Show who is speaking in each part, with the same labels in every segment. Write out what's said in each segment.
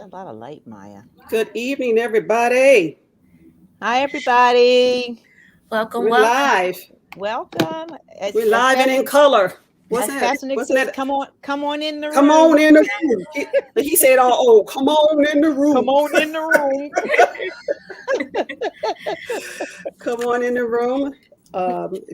Speaker 1: a lot of light, Maya.
Speaker 2: Good evening, everybody.
Speaker 1: Hi, everybody.
Speaker 3: Welcome,
Speaker 2: We're
Speaker 3: welcome.
Speaker 2: live.
Speaker 1: Welcome.
Speaker 2: We're live and in color.
Speaker 1: As fashion exists, come on in the room.
Speaker 2: Come on in the room. He said, "Oh, come on in the room.
Speaker 1: Come on in the room.
Speaker 2: Come on in the room."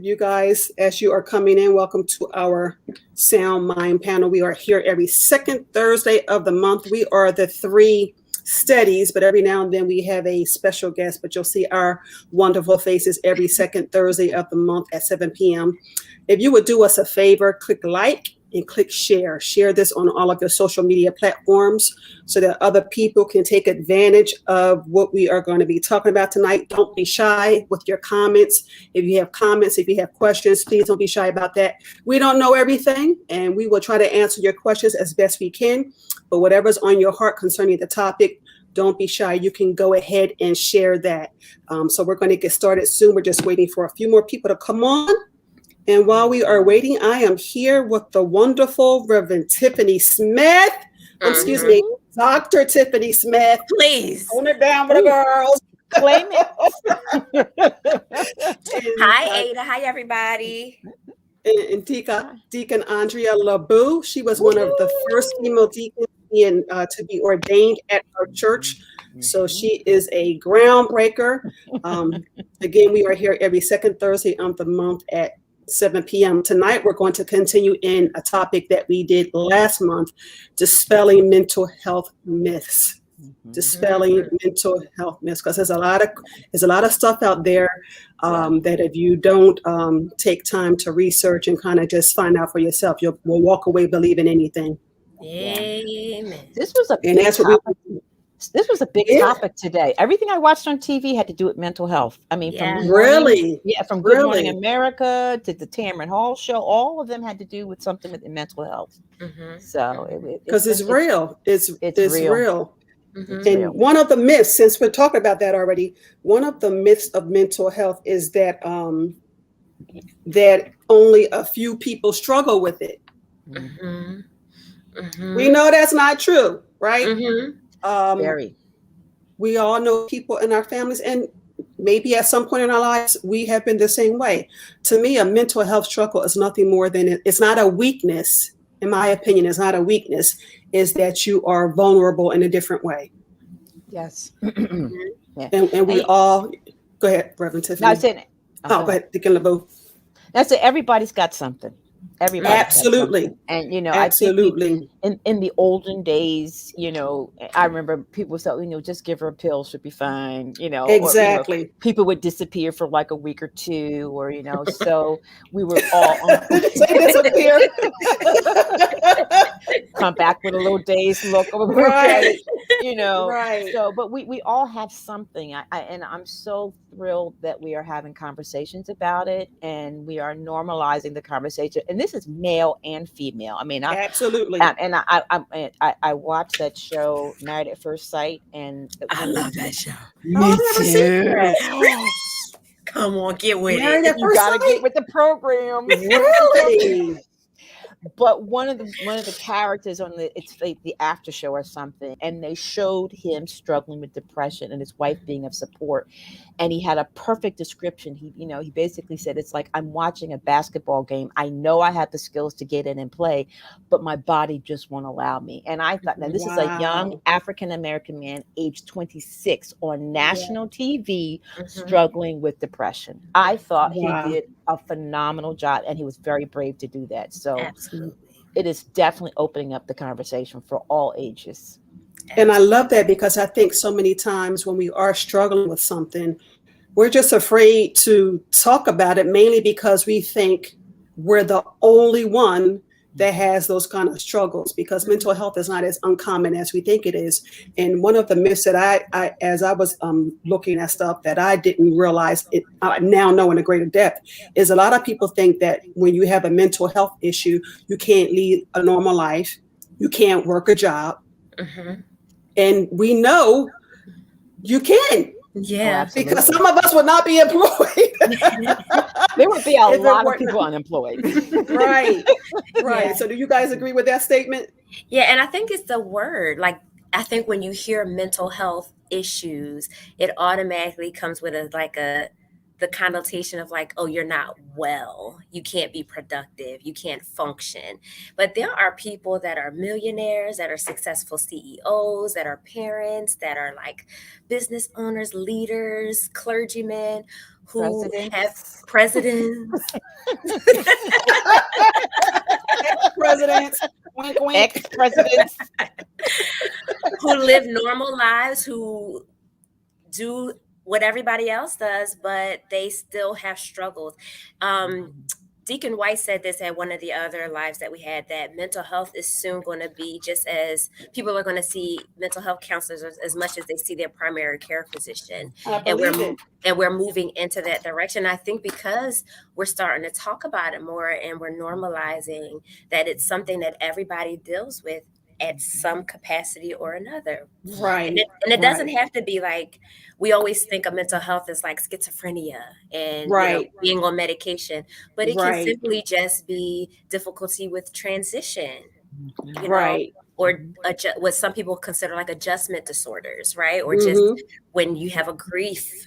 Speaker 2: You guys, as you are coming in, welcome to our SoundMind panel. We are here every second Thursday of the month. We are the three studies, but every now and then we have a special guest, but you'll see our wonderful faces every second Thursday of the month at 7 p.m. If you would do us a favor, click like and click share. Share this on all of your social media platforms so that other people can take advantage of what we are going to be talking about tonight. Don't be shy with your comments. If you have comments, if you have questions, please don't be shy about that. We don't know everything, and we will try to answer your questions as best we can. But whatever's on your heart concerning the topic, don't be shy. You can go ahead and share that. So we're going to get started soon. We're just waiting for a few more people to come on. And while we are waiting, I am here with the wonderful Reverend Tiffany Smith. Excuse me, Dr. Tiffany Smith.
Speaker 3: Please.
Speaker 2: Hold it down for the girls.
Speaker 1: Claim it.
Speaker 3: Hi, Ada. Hi, everybody.
Speaker 2: And Deacon Andrea LaBou. She was one of the first female deacons to be ordained at our church. So she is a groundbreaker. Again, we are here every second Thursday of the month at 7 p.m. Tonight, we're going to continue in a topic that we did last month, dispelling mental health myths. Dispelling mental health myths, because there's a lot of stuff out there that if you don't take time to research and kind of just find out for yourself, you'll walk away believing anything.
Speaker 3: Amen.
Speaker 1: This was a big topic. This was a big topic today. Everything I watched on TV had to do with mental health. I mean, from Good Morning America to the Tamron Hall show, all of them had to do with something with mental health. So
Speaker 2: because it's real. It's real.
Speaker 3: Mm-hmm.
Speaker 2: And one of the myths, since we're talking about that already, one of the myths of mental health is that that only a few people struggle with it. We know that's not true, right?
Speaker 1: Very.
Speaker 2: We all know people in our families, and maybe at some point in our lives, we have been the same way. To me, a mental health struggle is nothing more than it's not a weakness. In my opinion, it's not a weakness. Is that you are vulnerable in a different way.
Speaker 1: Yes.
Speaker 2: And we all go ahead, Reverend Tiffany.
Speaker 1: No, I said,
Speaker 2: go ahead, Deacon LaBou.
Speaker 1: That's it. Everybody's got something. Everybody.
Speaker 2: Absolutely.
Speaker 1: And,
Speaker 2: absolutely.
Speaker 1: I think in the olden days, I remember people said, just give her a pill, she'll be fine,
Speaker 2: Exactly.
Speaker 1: Or, people would disappear for like a week or two, or, so we were all
Speaker 2: disappear.
Speaker 1: Come back with a little dazed look.
Speaker 2: Right.
Speaker 1: Right. So, but we all have something. And I'm so thrilled that we are having conversations about it, and we are normalizing the conversation. And this is male and female. I mean,
Speaker 2: absolutely.
Speaker 1: And I watched that show, Married at First Sight, and
Speaker 3: I love that show.
Speaker 1: Me too.
Speaker 3: Come on, get with
Speaker 2: Married
Speaker 3: it.
Speaker 2: at
Speaker 1: You
Speaker 2: First
Speaker 1: gotta
Speaker 2: Sight?
Speaker 1: get with the program.
Speaker 2: Really?
Speaker 1: But one of the characters on it's the after show or something, and they showed him struggling with depression and his wife being of support, and he had a perfect description. He basically said, it's like I'm watching a basketball game. I know I have the skills to get in and play, but my body just won't allow me. And I thought, now this is a young African American man, age 26, on national TV, struggling with depression. I thought he did a phenomenal job, and he was very brave to do that. So
Speaker 3: absolutely,
Speaker 1: it is definitely opening up the conversation for all ages.
Speaker 2: And I love that, because I think so many times when we are struggling with something, we're just afraid to talk about it, mainly because we think we're the only one that has those kind of struggles, because mental health is not as uncommon as we think it is. And one of the myths that I as I was looking at stuff that I didn't realize, I now know in a greater depth, is a lot of people think that when you have a mental health issue, you can't lead a normal life, you can't work a job. And we know you can.
Speaker 3: Yeah,
Speaker 2: because some of us would not be employed.
Speaker 1: There would be a lot of people unemployed.
Speaker 2: Right. Yeah. So do you guys agree with that statement?
Speaker 3: Yeah, and I think it's the word. Like, I think when you hear mental health issues, it automatically comes with the connotation of like, oh, you're not well, you can't be productive, you can't function. But there are people that are millionaires, that are successful CEOs, that are parents, that are like business owners, leaders, clergymen, who have
Speaker 1: Presidents.
Speaker 3: presidents,
Speaker 2: Ex-presidents, wink, wink.
Speaker 1: Ex-presidents.
Speaker 3: who live normal lives, who do what everybody else does, but they still have struggles. Deacon White said this at one of the other lives that we had, that mental health is soon going to be just as people are going to see mental health counselors as much as they see their primary care physician.
Speaker 2: I
Speaker 3: And
Speaker 2: believe it.
Speaker 3: we're moving into that direction. I think because we're starting to talk about it more and we're normalizing that it's something that everybody deals with at some capacity or another.
Speaker 2: Right.
Speaker 3: And it doesn't have to be like, we always think of mental health as like schizophrenia and
Speaker 2: Right.
Speaker 3: being on medication, but it can
Speaker 2: Right.
Speaker 3: simply just be difficulty with transition,
Speaker 2: Right.
Speaker 3: or what some people consider like adjustment disorders, right? Or just when you have a grief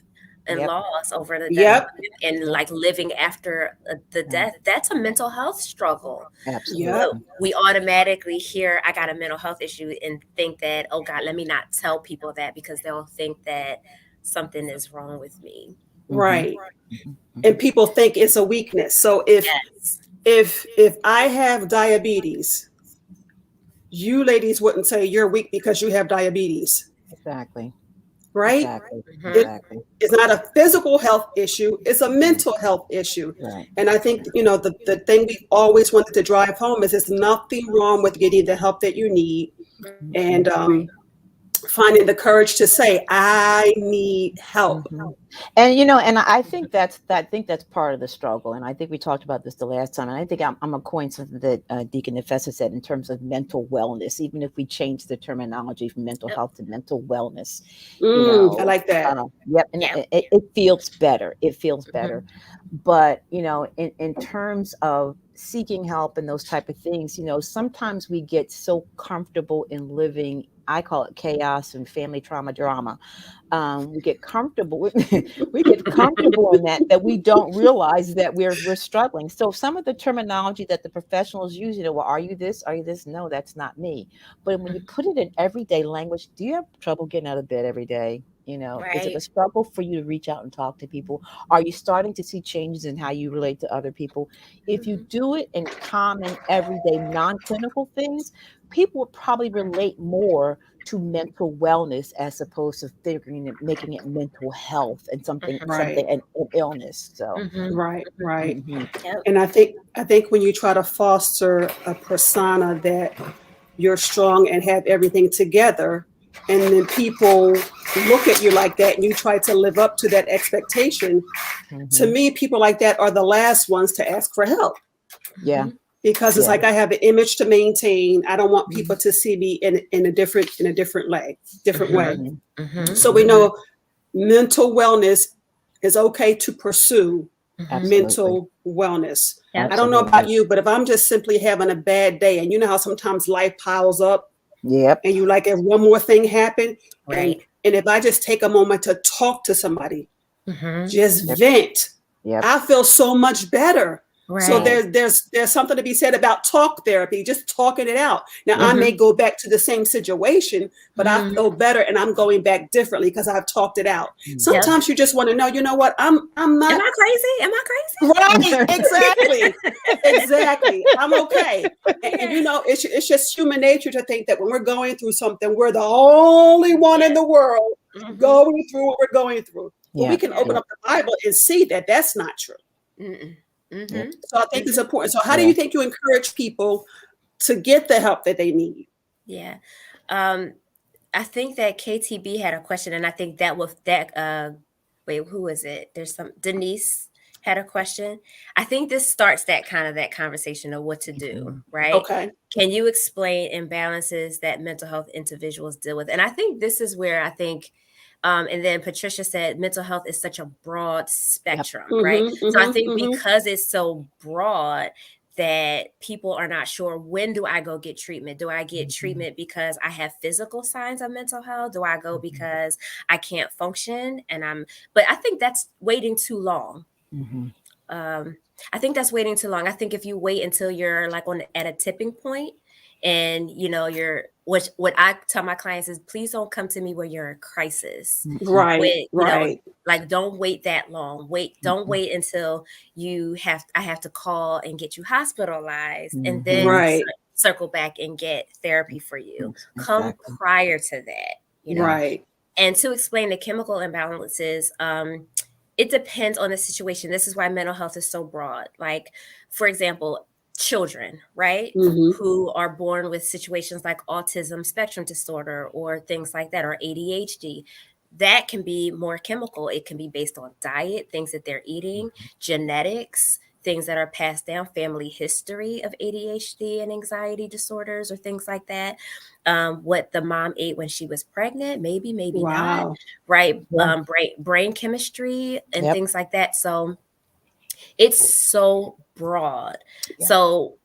Speaker 3: and
Speaker 1: Yep.
Speaker 3: loss over the death
Speaker 2: Yep.
Speaker 3: and like living after the death, that's a mental health struggle.
Speaker 1: Absolutely.
Speaker 2: Yep.
Speaker 3: We automatically hear I got a mental health issue and think that, oh God, let me not tell people that because they'll think that something is wrong with me.
Speaker 2: Right. And people think it's a weakness. So
Speaker 3: Yes.
Speaker 2: if I have diabetes, you ladies wouldn't say you're weak because you have diabetes.
Speaker 1: Exactly.
Speaker 2: Right?
Speaker 1: Exactly.
Speaker 3: Mhm.
Speaker 1: Exactly.
Speaker 2: It's not a physical health issue, it's a mental health issue.
Speaker 1: Right.
Speaker 2: And I think, the thing we always wanted to drive home is there's nothing wrong with getting the help that you need, and finding the courage to say, I need help.
Speaker 1: And and I think that's part of the struggle. And I think we talked about this the last time. And I think I'm gonna coin something that Deacon Nefessa said in terms of mental wellness. Even if we change the terminology from mental health to mental wellness,
Speaker 2: I like that.
Speaker 1: Yep, and
Speaker 3: Yeah.
Speaker 1: it feels better. It feels better. But in terms of seeking help and those type of things, sometimes we get so comfortable in living. I call it chaos and family trauma drama. We get comfortable with we get comfortable in that we don't realize that we're struggling. So some of the terminology that the professionals use, well, are you this? Are you this? No, that's not me. But when you put it in everyday language, do you have trouble getting out of bed every day? Is it a
Speaker 3: Right.
Speaker 1: struggle for you to reach out and talk to people? Are you starting to see changes in how you relate to other people? If you do it in common, everyday, non-clinical things, people will probably relate more to mental wellness as opposed to making it mental health and something an illness. So
Speaker 2: Right.
Speaker 3: Yep.
Speaker 2: And I think when you try to foster a persona that you're strong and have everything together, and then people look at you like that and you try to live up to that expectation, to me, people like that are the last ones to ask for help.
Speaker 1: Yeah.
Speaker 2: Because it's like, I have an image to maintain. I don't want people to see me in a different way. So we know mental wellness is okay to pursue. Mental wellness. I don't know about you, but if I'm just simply having a bad day, and you know how sometimes life piles up,
Speaker 1: Yep.
Speaker 2: and you like, if one more thing happened,
Speaker 3: Right.
Speaker 2: and if I just take a moment to talk to somebody, just vent, I feel so much better.
Speaker 3: Right.
Speaker 2: So there's something to be said about talk therapy, just talking it out. Now I may go back to the same situation, but I feel better, and I'm going back differently because I've talked it out. Sometimes you just want to know, you know what, I'm not.
Speaker 3: Am I crazy?
Speaker 2: Right, exactly. I'm okay. And it's just human nature to think that when we're going through something, we're the only one in the world going through what we're going through. But we can open up the Bible and see that that's not true. So I think it's important. So how do you think you encourage people to get the help that they need?
Speaker 3: Yeah. I think that KTB had a question, and I think that wait, who is it? Denise had a question. I think this starts that conversation of what to do, right?
Speaker 2: Okay.
Speaker 3: Can you explain imbalances that mental health individuals deal with? And I think this is where and then Patricia said mental health is such a broad spectrum, right? So I think because it's so broad, that people are not sure, when do I go get treatment? Do I get treatment because I have physical signs of mental health? Do I go because I can't function? But I think that's waiting too long. I think that's waiting too long. I think if you wait until you're like at a tipping point, and what I tell my clients is, please don't come to me when you're in crisis.
Speaker 2: Right.
Speaker 3: Like, don't wait that long. Don't wait until I have to call and get you hospitalized and then circle back and get therapy for you. Come prior to that,
Speaker 2: Right.
Speaker 3: And to explain the chemical imbalances, it depends on the situation. This is why mental health is so broad. Like, for example, children, right? Who are born with situations like autism spectrum disorder or things like that, or ADHD. That can be more chemical. It can be based on diet, things that they're eating, genetics, things that are passed down, family history of ADHD and anxiety disorders or things like that. What the mom ate when she was pregnant, maybe not, right? Brain chemistry and things like that. So it's so broad. So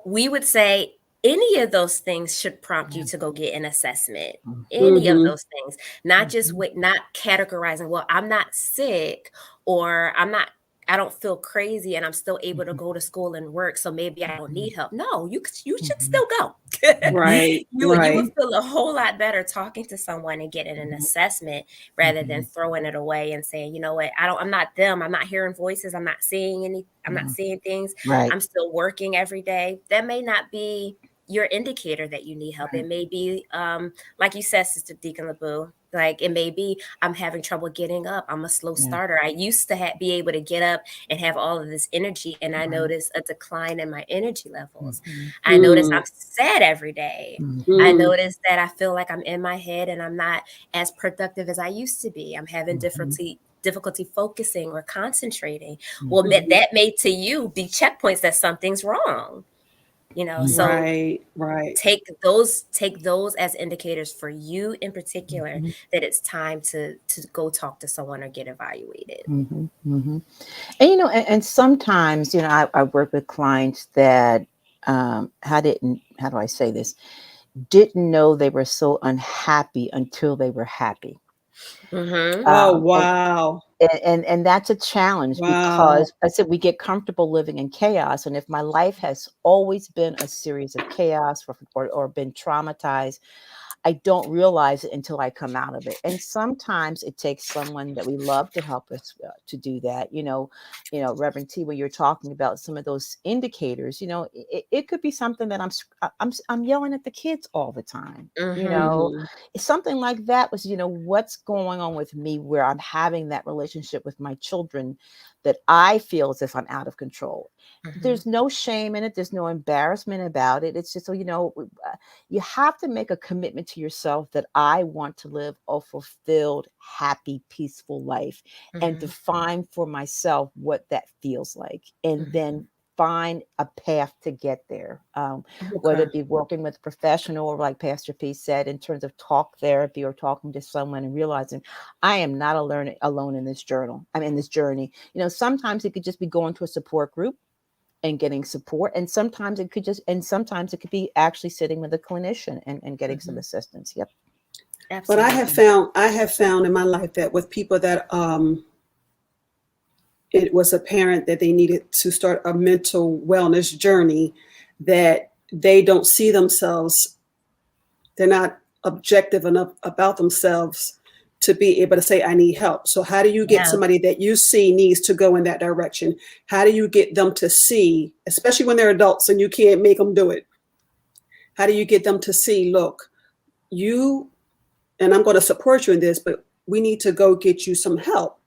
Speaker 3: we would say any of those things should prompt you to go get an assessment. Any of those things, not just not categorizing, well, I'm not sick, or I don't feel crazy and I'm still able to go to school and work, so maybe I don't need help. No, you should still go.
Speaker 2: Right.
Speaker 3: You would feel a whole lot better talking to someone and getting an assessment rather than throwing it away and saying, you know what, I'm not them. I'm not hearing voices. I'm not seeing I'm not seeing things.
Speaker 1: Right.
Speaker 3: I'm still working every day. That may not be your indicator that you need help. It may be, like you said, Sister Deacon LeBeau, like it may be, I'm having trouble getting up. I'm a slow starter. I used to be able to get up and have all of this energy, and I noticed a decline in my energy levels. I noticed I'm sad every day. I noticed that I feel like I'm in my head and I'm not as productive as I used to be. I'm having difficulty focusing or concentrating. Well, that may to you be checkpoints that something's wrong. So take those as indicators for you in particular that it's time to go talk to someone or get evaluated.
Speaker 1: And and sometimes I work with clients that how do I say this, didn't know they were so unhappy until they were happy.
Speaker 2: Oh, wow.
Speaker 1: And that's a challenge because I said we get comfortable living in chaos. And if my life has always been a series of chaos or been traumatized, I don't realize it until I come out of it. And sometimes it takes someone that we love to help us to do that. Reverend T, when you're talking about some of those indicators, it could be something that I'm yelling at the kids all the time. Something like that was, what's going on with me where I'm having that relationship with my children that I feel as if I'm out of control. There's no shame in it. There's no embarrassment about it. It's just, you have to make a commitment to yourself that I want to live a fulfilled, happy, peaceful life and define for myself what that feels like. And then find a path to get there, whether it be working with a professional or, like Pastor P said, in terms of talk therapy or talking to someone and realizing I am not alone in this journey. Sometimes it could just be going to a support group and getting support. And sometimes it could be actually sitting with a clinician and getting some assistance. Yep.
Speaker 2: Absolutely. But I have found in my life that with people that it was apparent that they needed to start a mental wellness journey, that they don't see themselves, they're not objective enough about themselves to be able to say, I need help. So how do you get somebody that you see needs to go in that direction? How do you get them to see, especially when they're adults and you can't make them do it? How do you get them to see, look, and I'm going to support you in this, but we need to go get you some help.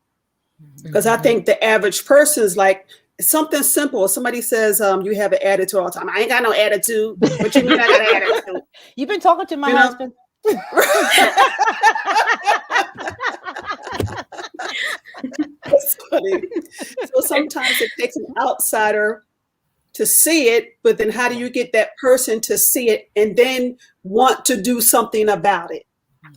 Speaker 2: Because I think the average person is like, something simple. Somebody says, you have an attitude all the time. I ain't got no attitude. What you mean I got an attitude?
Speaker 1: You've been talking to my husband.
Speaker 2: That's funny. So sometimes it takes an outsider to see it, but then how do you get that person to see it and then want to do something about it?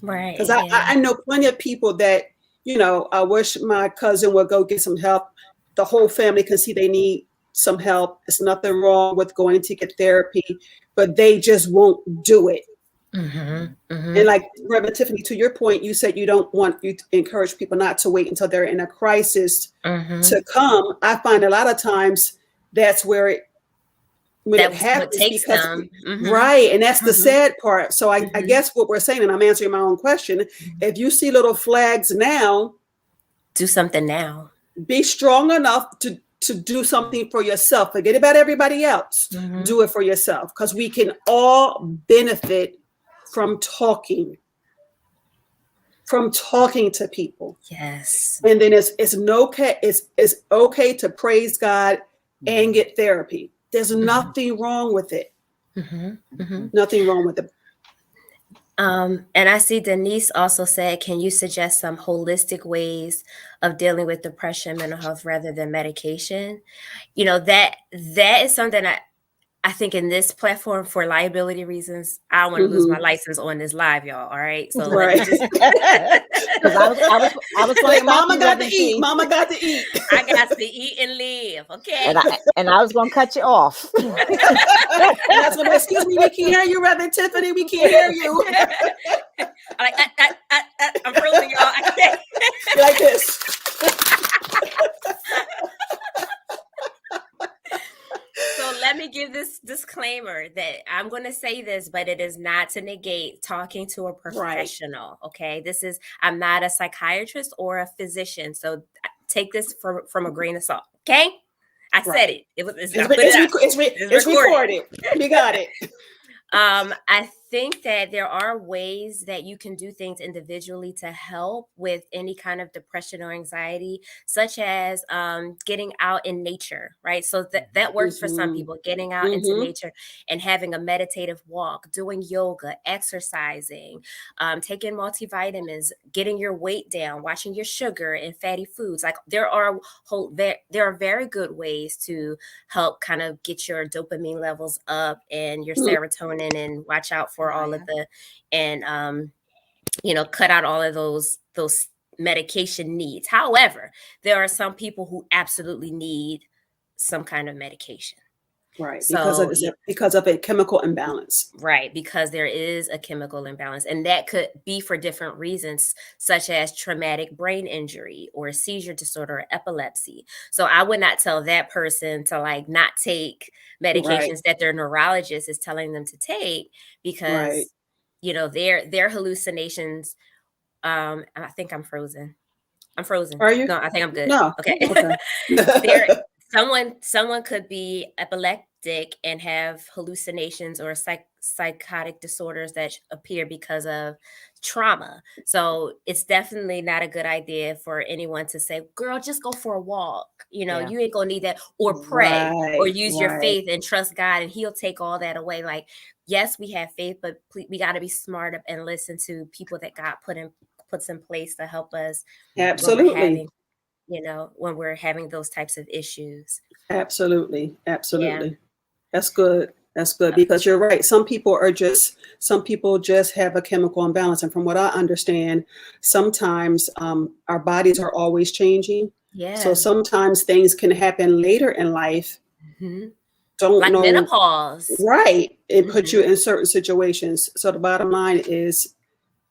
Speaker 3: Right.
Speaker 2: Because I know plenty of people that, I wish my cousin would go get some help. The whole family can see they need some help. There's nothing wrong with going to get therapy, but they just won't do it. And like Reverend Tiffany, to your point, you said you to encourage people not to wait until they're in a crisis to come. I find a lot of times that's where it happens because right, and that's the sad part. So I guess what we're saying, and I'm answering my own question, if you see little flags now,
Speaker 3: do something now.
Speaker 2: Be strong enough to do something for yourself. Forget about everybody else. Do it for yourself, because we can all benefit from talking to people.
Speaker 3: Yes.
Speaker 2: And then it's okay to praise God and get therapy. There's nothing wrong with it. Nothing wrong with it.
Speaker 3: And I see Denise also said, can you suggest some holistic ways of dealing with depression, mental health, rather than medication? You know, that is something I think in this platform, for liability reasons, I don't want to lose my license on this live, y'all. All right. So let me just
Speaker 1: I was like,
Speaker 2: Mama got to eat. Mama got to eat.
Speaker 3: I got to eat and live. Okay.
Speaker 1: And I was gonna cut you off.
Speaker 2: That's what, excuse me, we can't hear you, Reverend Tiffany. We can't hear you.
Speaker 3: I'm frozen, y'all. I can't.
Speaker 2: Like this.
Speaker 3: So let me give this disclaimer that I'm going to say this, but it is not to negate talking to a professional. Right. Okay. I'm not a psychiatrist or a physician. So take this from a grain of salt. Okay. I said it. It's
Speaker 2: recorded. We got it.
Speaker 3: I think that there are ways that you can do things individually to help with any kind of depression or anxiety, such as getting out in nature, right? So that works for some people, getting out into nature and having a meditative walk, doing yoga, exercising, taking multivitamins, getting your weight down, watching your sugar and fatty foods. Like there are very good ways to help kind of get your dopamine levels up and your serotonin, and watch out for all of cut out all of those medication needs. However, there are some people who absolutely need some kind of medication.
Speaker 2: Right. Because of a chemical imbalance.
Speaker 3: Right. Because there is a chemical imbalance, and that could be for different reasons, such as traumatic brain injury or a seizure disorder or epilepsy. So I would not tell that person to not take medications that their neurologist is telling them to take, because, their hallucinations. I think I'm frozen. I'm frozen.
Speaker 2: Are you?
Speaker 3: No, I think I'm good.
Speaker 2: No.
Speaker 3: Okay. Someone could be epileptic and have hallucinations or psychotic disorders that appear because of trauma. So it's definitely not a good idea for anyone to say, girl, just go for a walk. You ain't gonna need that, or pray, or use your faith and trust God and he'll take all that away. Like, yes, we have faith, but we got to be smart and listen to people that God puts in place to help us.
Speaker 2: Absolutely.
Speaker 3: When we're having those types of issues.
Speaker 2: Absolutely. Yeah. That's good. Because you're right. Some people just have a chemical imbalance. And from what I understand, sometimes our bodies are always changing.
Speaker 3: Yeah.
Speaker 2: So sometimes things can happen later in life.
Speaker 3: Like menopause.
Speaker 2: Right. It puts you in certain situations. So the bottom line is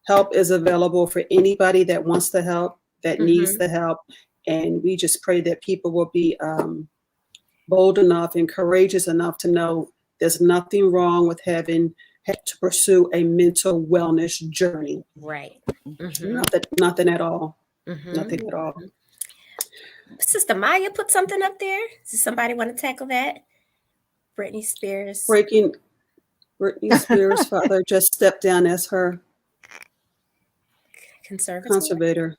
Speaker 2: help is available for anybody that wants the help, that needs the help. And we just pray that people will be bold enough and courageous enough to know there's nothing wrong with having to pursue a mental wellness journey.
Speaker 3: Right.
Speaker 2: Nothing at all. Nothing at all.
Speaker 3: Sister Maya put something up there. Does somebody want to tackle that? Britney Spears.
Speaker 2: Britney Spears' father just stepped down as her conservator.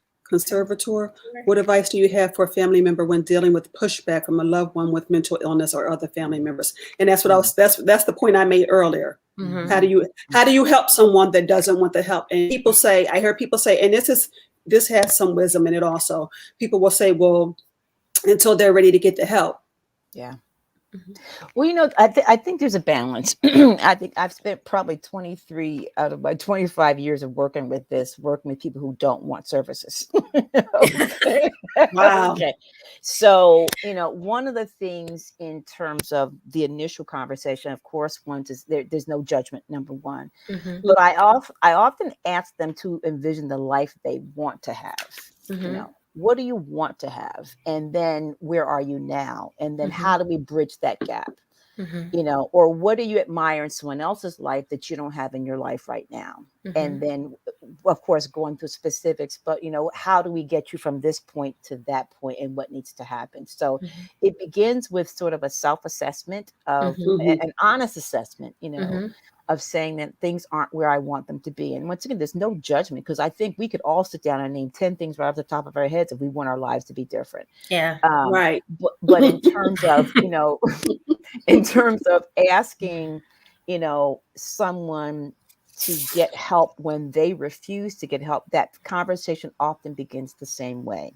Speaker 2: What advice do you have for a family member when dealing with pushback from a loved one with mental illness or other family members? And that's what that's the point I made earlier. How do you help someone that doesn't want the help? And I hear people say, and this has some wisdom in it also. People will say, well, until they're ready to get the help.
Speaker 1: Yeah. Well, I think there's a balance. I think I've spent probably 23 out of my 25 years of working with people who don't want services. Okay.
Speaker 2: Wow.
Speaker 1: Okay. So, one of the things in terms of the initial conversation, of course, there's no judgment, number one. But I often ask them to envision the life they want to have. What do you want to have? And then where are you now? And then how do we bridge that gap? Or what do you admire in someone else's life that you don't have in your life right now? And then, of course, going through specifics, but, how do we get you from this point to that point and what needs to happen? So it begins with sort of a self-assessment of an honest assessment, of saying that things aren't where I want them to be. And once again, there's no judgment, because I think we could all sit down and name 10 things right off the top of our heads if we want our lives to be different.
Speaker 3: Yeah.
Speaker 2: Right.
Speaker 1: But in terms of, in terms of asking, someone to get help when they refuse to get help, that conversation often begins the same way.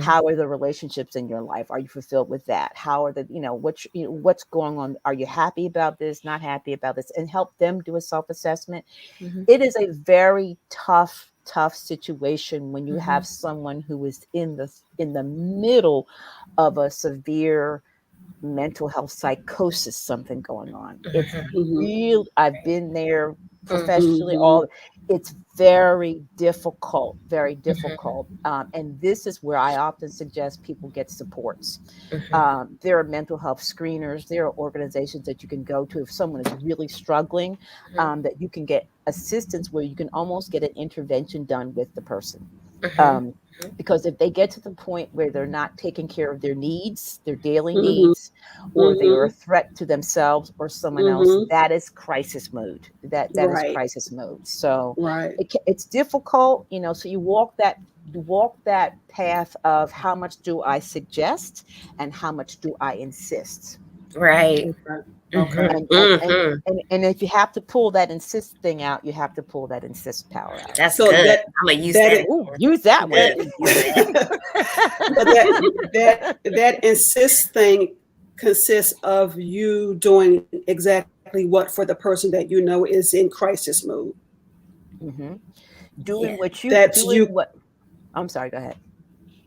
Speaker 1: How are the relationships in your life? Are you fulfilled with that? How are what's going on? Are you happy about this? Not happy about this? And help them do a self-assessment. It is a very tough situation when you have someone who is in the middle of a severe mental health psychosis, something going on. It's real. I've been there professionally. It's very difficult, very difficult. And this is where I often suggest people get supports. There are mental health screeners. There are organizations that you can go to if someone is really struggling, that you can get assistance where you can almost get an intervention done with the person. Because if they get to the point where they're not taking care of their needs, their daily needs, or they are a threat to themselves or someone else, that is crisis mode. That is crisis mode. So it's difficult, so you walk that path of how much do I suggest and how much do I insist.
Speaker 3: Right.
Speaker 2: Okay.
Speaker 1: And if you have to pull that insist thing out, you have to pull that insist power out.
Speaker 3: That's
Speaker 2: So
Speaker 3: good.
Speaker 2: that-
Speaker 3: I'm gonna use
Speaker 2: that
Speaker 3: that.
Speaker 2: is-
Speaker 1: Ooh, use that one.
Speaker 2: that insist thing consists of you doing exactly what for the person that is in crisis mode.
Speaker 1: Doing
Speaker 3: Yeah.
Speaker 1: what you
Speaker 2: That's
Speaker 1: doing
Speaker 2: you.
Speaker 1: what I'm sorry, go ahead.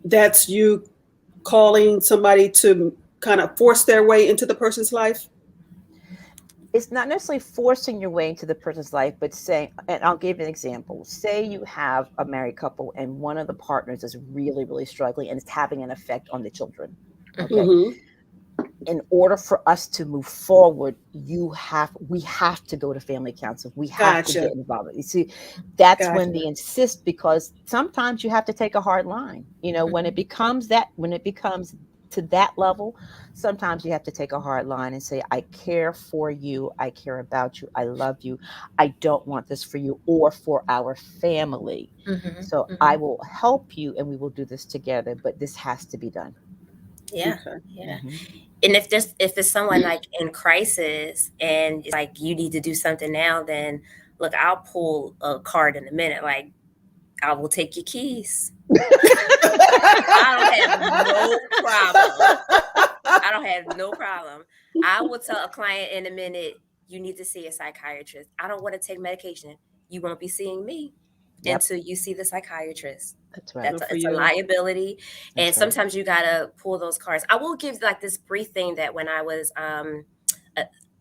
Speaker 2: That's you calling somebody to kind of force their way into the person's life.
Speaker 1: It's not necessarily forcing your way into the person's life, but saying, and I'll give you an example. Say you have a married couple and one of the partners is really, really struggling and it's having an effect on the children. Okay. In order for us to move forward, we have to go to family council. We have to get involved. You see, that's when they insist, because sometimes you have to take a hard line. When it becomes to that level, sometimes you have to take a hard line and say, I care for you. I care about you. I love you. I don't want this for you or for our family. So I will help you and we will do this together, but this has to be done.
Speaker 3: Yeah. Yeah. And if it's someone like in crisis and it's like you need to do something now, then look, I'll pull a card in a minute. Like, I will take your keys. I don't have no problem. I don't have no problem. I will tell a client in a minute, you need to see a psychiatrist. I don't want to take medication. You won't be seeing me until you see the psychiatrist.
Speaker 1: That's right.
Speaker 3: It's a liability. And
Speaker 1: That's right.
Speaker 3: sometimes you got to pull those cards. I will give like this brief thing that when I was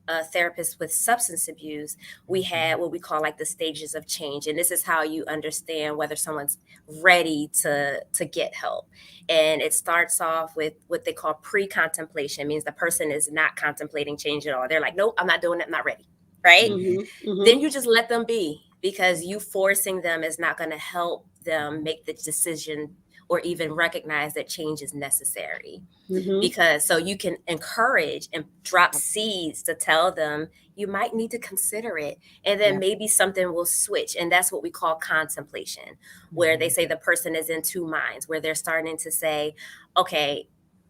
Speaker 3: a therapist with substance abuse, we had what we call like the stages of change. And this is how you understand whether someone's ready to get help. And it starts off with what they call pre-contemplation, means the person is not contemplating change at all. They're like, nope, I'm not doing it. I'm not ready. Right. Then you just let them be, because you forcing them is not going to help them make the decision or even recognize that change is necessary. Because so you can encourage and drop seeds to tell them you might need to consider it, and then maybe something will switch. And that's what we call contemplation, where they say the person is in two minds, where they're starting to say, okay,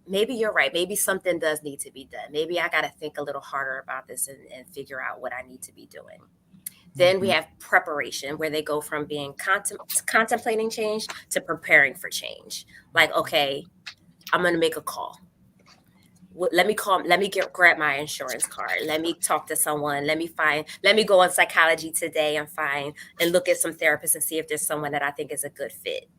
Speaker 3: maybe you're right. Maybe something does need to be done. Maybe I got to think a little harder about this and figure out what I need to be doing. Then we have preparation, where they go from being contemplating change to preparing for change. Like, okay, I'm going to make a call. let me grab my insurance card. Let me talk to someone. Let me go on Psychology Today and look at some therapists and see if there's someone that I think is a good fit.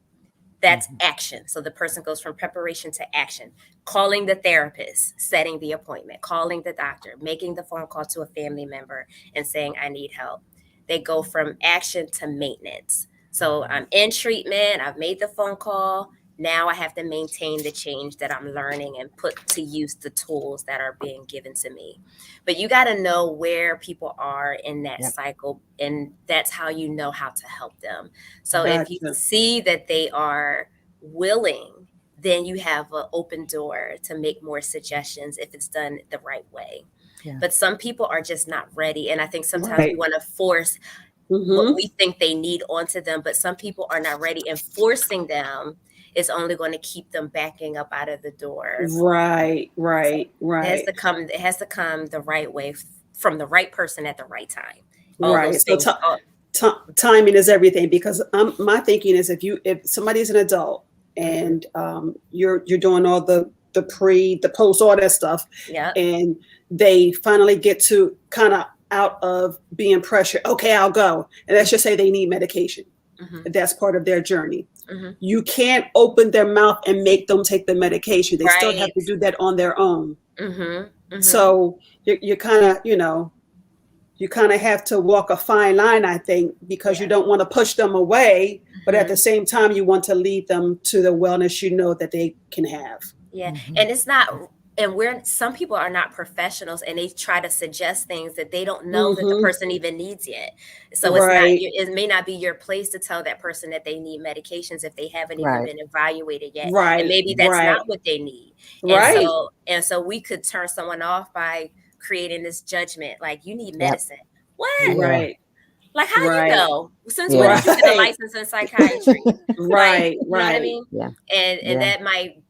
Speaker 3: That's action. So the person goes from preparation to action, calling the therapist, setting the appointment, calling the doctor, making the phone call to a family member and saying, I need help. They go from action to maintenance. So I'm in treatment. I've made the phone call. Now I have to maintain the change that I'm learning and put to use the tools that are being given to me. But you got to know where people are in that cycle, and that's how you know how to help them. So if you see that they are willing, then you have an open door to make more suggestions if it's done the right way. Yeah. But some people are just not ready. And I think sometimes we want to force what we think they need onto them, but some people are not ready, and forcing them is only going to keep them backing up out of the door.
Speaker 2: Right.
Speaker 3: It has to come the right way from the right person at the right time.
Speaker 2: So timing is everything, because my thinking is if somebody's an adult and you're doing all the pre, the post, all that stuff, and they finally get to kind of out of being pressured, okay, I'll go, and let's just say they need medication. That's part of their journey. You can't open their mouth and make them take the medication. They still have to do that on their own. So you kind of, you kind of have to walk a fine line, I think, because you don't want to push them away, but at the same time, you want to lead them to the wellness that they can have.
Speaker 3: Yeah. And it's not, and some people are not professionals, and they try to suggest things that they don't know that the person even needs yet. So it may not be your place to tell that person that they need medications if they haven't even been evaluated yet. And maybe that's not what they need. And so we could turn someone off by creating this judgment, like, you need medicine. What? Like, how do you know? Since when did you get a license in psychiatry? You know what I mean? Yeah. And that might